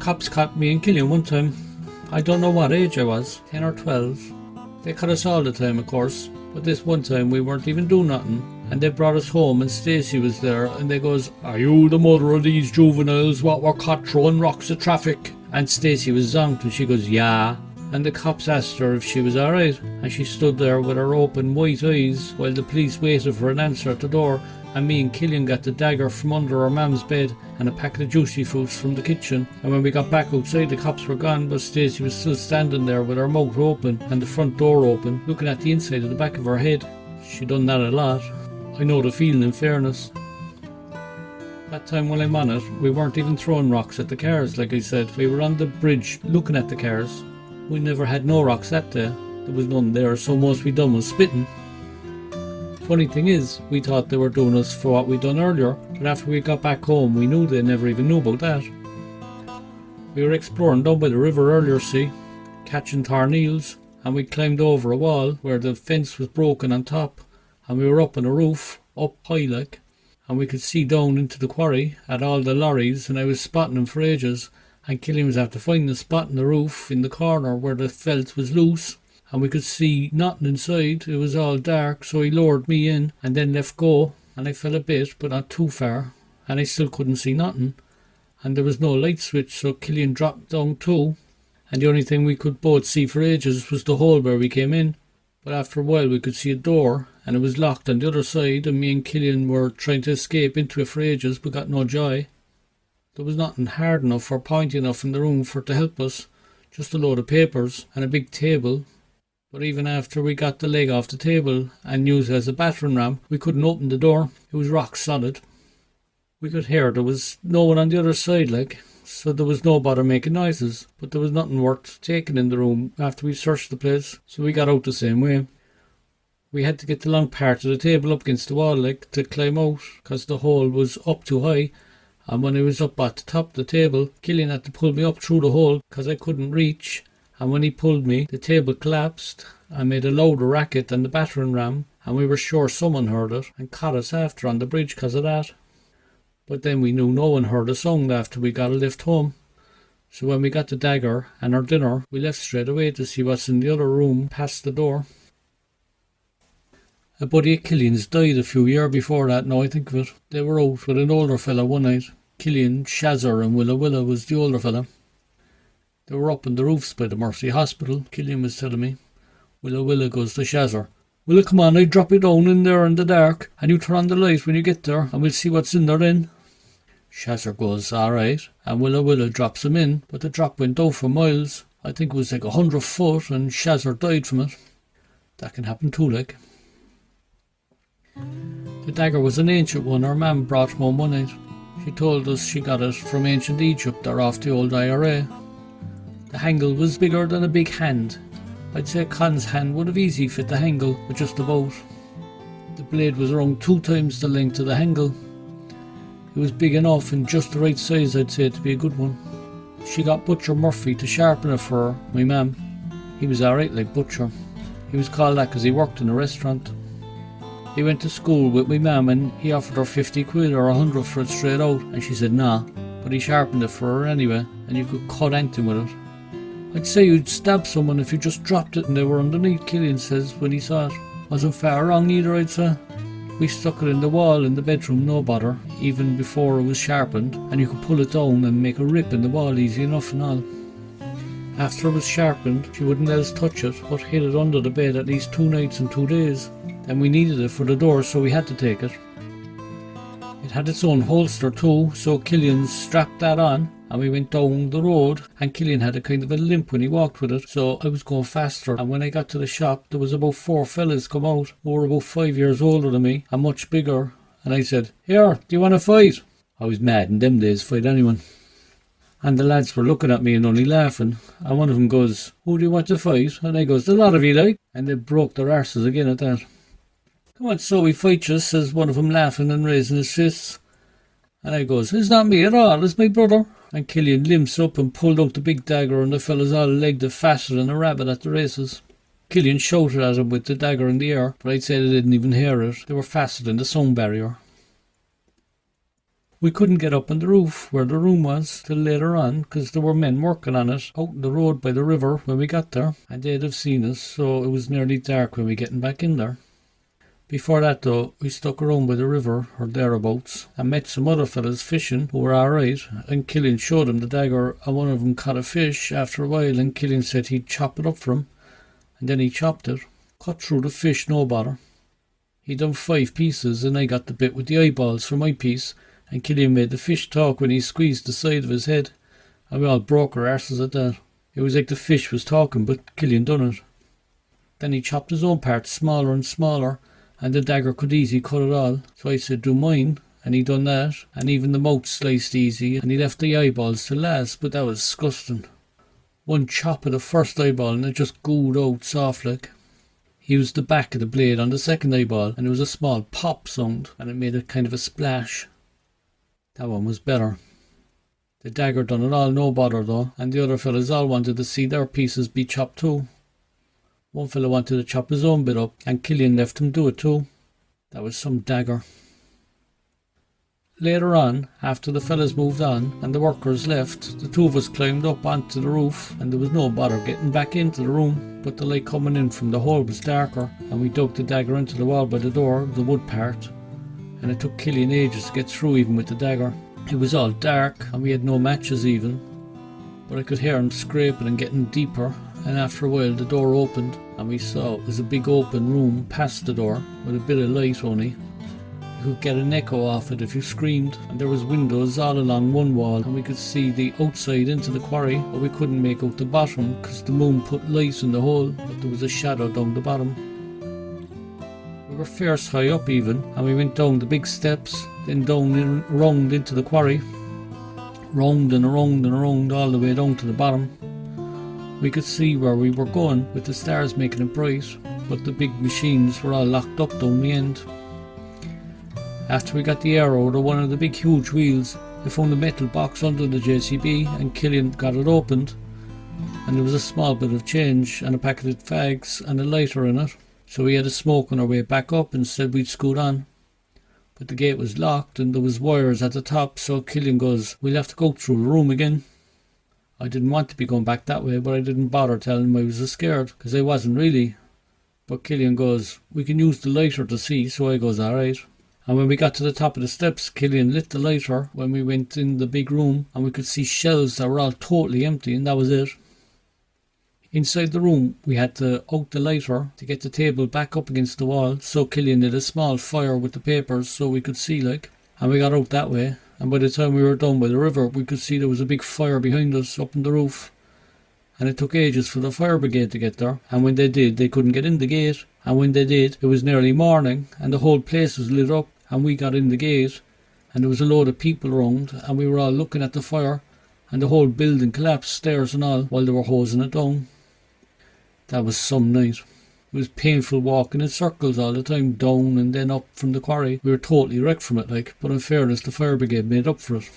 Cops caught me and Killian one time. I don't know what age I was, 10 or 12. They caught us all the time, of course, but this one time we weren't even doing nothing. And they brought us home and Stacey was there and they goes, "Are you the mother of these juveniles what were caught throwing rocks at traffic?" And Stacey was zonked and she goes, "Yeah." And the cops asked her if she was alright, and she stood there with her open white eyes while the police waited for an answer at the door, and me and Killian got the dagger from under our mum's bed and a packet of juicy fruits from the kitchen. And when we got back outside, the cops were gone, but Stacey was still standing there with her mouth open and the front door open, looking at the inside of the back of her head. She done that a lot. I know the feeling, in fairness. That time while I'm on it, we weren't even throwing rocks at the cars, like I said. We were on the bridge looking at the cars. We never had no rocks that day. There was none there, so most we done was spitting. Funny thing is, we thought they were doing us for what we'd done earlier, but after we got back home we knew they never even knew about that. We were exploring down by the river earlier, see, catching thorneels, and we climbed over a wall where the fence was broken on top, and we were up on a roof, up high like, and we could see down into the quarry at all the lorries, and I was spotting them for ages, and Killian was after finding a spot in the roof in the corner where the felt was loose, and we could see nothing inside. It was all dark, so he lowered me in and then left go, and I fell a bit but not too far, and I still couldn't see nothing, and there was no light switch, so Killian dropped down too, and the only thing we could both see for ages was the hole where we came in. But after a while we could see a door, and it was locked on the other side, and me and Killian were trying to escape into it for ages but got no joy. There was nothing hard enough or pointy enough in the room for it to help us, just a load of papers and a big table. But even after we got the leg off the table and used it as a battering ram, we couldn't open the door. It was rock solid. We could hear there was no one on the other side, like, so there was no bother making noises, but there was nothing worth taking in the room after we searched the place, so we got out the same way. We had to get the long part of the table up against the wall, like, to climb out, because the hole was up too high, and when I was up at the top of the table, Killian had to pull me up through the hole because I couldn't reach, and when he pulled me, the table collapsed and made a louder racket than the battering ram, and we were sure someone heard it and caught us after on the bridge because of that. But then we knew no one heard a sound after we got a lift home, so when we got the dagger and our dinner, we left straight away to see what's in the other room past the door. A buddy of Killian's died a few years before that, now I think of it. They were out with an older fella one night. Killian, Shazzer and Willa was the older fella. They were up on the roofs by the Mercy Hospital, Killian was telling me. Willa goes to Shazzer, "Willa, come on, I'll drop you down in there in the dark, and you turn on the light when you get there, and we'll see what's in there then." Shazzer goes, "Alright," and Willa drops him in, but the drop went out for miles. I think it was like 100 foot, and Shazzer died from it. That can happen too, like. The dagger was an ancient one our mam brought home one night. She told us she got it from ancient Egypt or off the old IRA. The handle was bigger than a big hand. I'd say Con's hand would have easily fit the handle, but just about. The blade was around 2 times the length of the handle. It was big enough and just the right size, I'd say, to be a good one. She got Butcher Murphy to sharpen it for her, my mam. He was alright like Butcher. He was called that because he worked in a restaurant. He went to school with my mam and he offered her 50 quid or 100 for it straight out, and she said nah, but he sharpened it for her anyway, and you could cut anything with it. I'd say you'd stab someone if you just dropped it and they were underneath, Killian says when he saw it. Wasn't far wrong either, I'd say. We stuck it in the wall in the bedroom, no bother, even before it was sharpened, and you could pull it down and make a rip in the wall easy enough and all. After it was sharpened, she wouldn't let us touch it, but hid it under the bed at least 2 nights and 2 days. Then we needed it for the door, so we had to take it. It had its own holster too, so Killian strapped that on, and we went down the road, and Killian had a kind of a limp when he walked with it, so I was going faster, and when I got to the shop there was about 4 fellas come out, who were about 5 years older than me, and much bigger, and I said, "Here, do you want to fight?" I was mad in them days, fight anyone. And the lads were looking at me and only laughing, and one of them goes, "Who do you want to fight?" And I goes, "The lot of you like," and they broke their arses again at that. "Come on, so we fight you," says one of them laughing and raising his fists. And I goes, "It's not me at all, it's my brother." And Killian limps up and pulled out the big dagger, and the fellas all legged it faster than a rabbit at the races. Killian shouted at him with the dagger in the air, but I'd say they didn't even hear it. They were faster than the sound barrier. We couldn't get up on the roof where the room was till later on, because there were men working on it out in the road by the river when we got there, and they'd have seen us, so it was nearly dark when we getting back in there. Before that though, we stuck around by the river or thereabouts and met some other fellas fishing who were alright, and Killian showed them the dagger, and one of them caught a fish after a while, and Killian said he'd chop it up for him, and then he chopped it, cut through the fish no bother. He done 5 pieces, and I got the bit with the eyeballs for my piece, and Killian made the fish talk when he squeezed the side of his head, and we all broke our arses at that. It was like the fish was talking, but Killian done it. Then he chopped his own parts smaller and smaller, and the dagger could easy cut it all, so I said do mine, and he done that, and even the mouth sliced easy, and he left the eyeballs to last, but that was disgusting. One chop of the first eyeball and it just gooed out soft like. He used the back of the blade on the second eyeball, and it was a small pop sound, and it made a kind of a splash. That one was better. The dagger done it all no bother though, and the other fellas all wanted to see their pieces be chopped too. One fella wanted to chop his own bit up, and Killian left him do it too. That was some dagger. Later on, after the fellas moved on and the workers left, the two of us climbed up onto the roof, and there was no bother getting back into the room, but the light coming in from the hole was darker, and we dug the dagger into the wall by the door, the wood part, and it took Killian ages to get through even with the dagger. It was all dark, and we had no matches even, but I could hear him scraping and getting deeper, and after a while the door opened, and we saw it was a big open room past the door, with a bit of light only. You could get an echo off it if you screamed, and there was windows all along one wall, and we could see the outside into the quarry, but we couldn't make out the bottom because the moon put light in the hole, but there was a shadow down the bottom. We were fierce high up even, and we went down the big steps, then down and round into the quarry, round and around and around all the way down to the bottom. We could see where we were going with the stars making it bright, but the big machines were all locked up down the end. After we got the air out of one of the big huge wheels, I found a metal box under the JCB, and Killian got it opened, and there was a small bit of change and a packet of fags and a lighter in it, so we had a smoke on our way back up and said we'd scoot on. But the gate was locked and there was wires at the top, so Killian goes, we'll have to go through the room again. I didn't want to be going back that way, but I didn't bother telling him I was scared, because I wasn't really. But Killian goes, we can use the lighter to see, so I goes, alright. And when we got to the top of the steps, Killian lit the lighter when we went in the big room, and we could see shelves that were all totally empty, and that was it. Inside the room, we had to out the lighter to get the table back up against the wall, so Killian did a small fire with the papers so we could see like, and we got out that way, and by the time we were down by the river, we could see there was a big fire behind us up on the roof. And it took ages for the fire brigade to get there, and when they did, they couldn't get in the gate, and when they did, it was nearly morning, and the whole place was lit up, and we got in the gate, and there was a load of people around, and we were all looking at the fire, and the whole building collapsed, stairs and all, while they were hosing it down. That was some night. It was painful walking in circles all the time, down and then up from the quarry. We were totally wrecked from it like, but in fairness the fire brigade made up for it.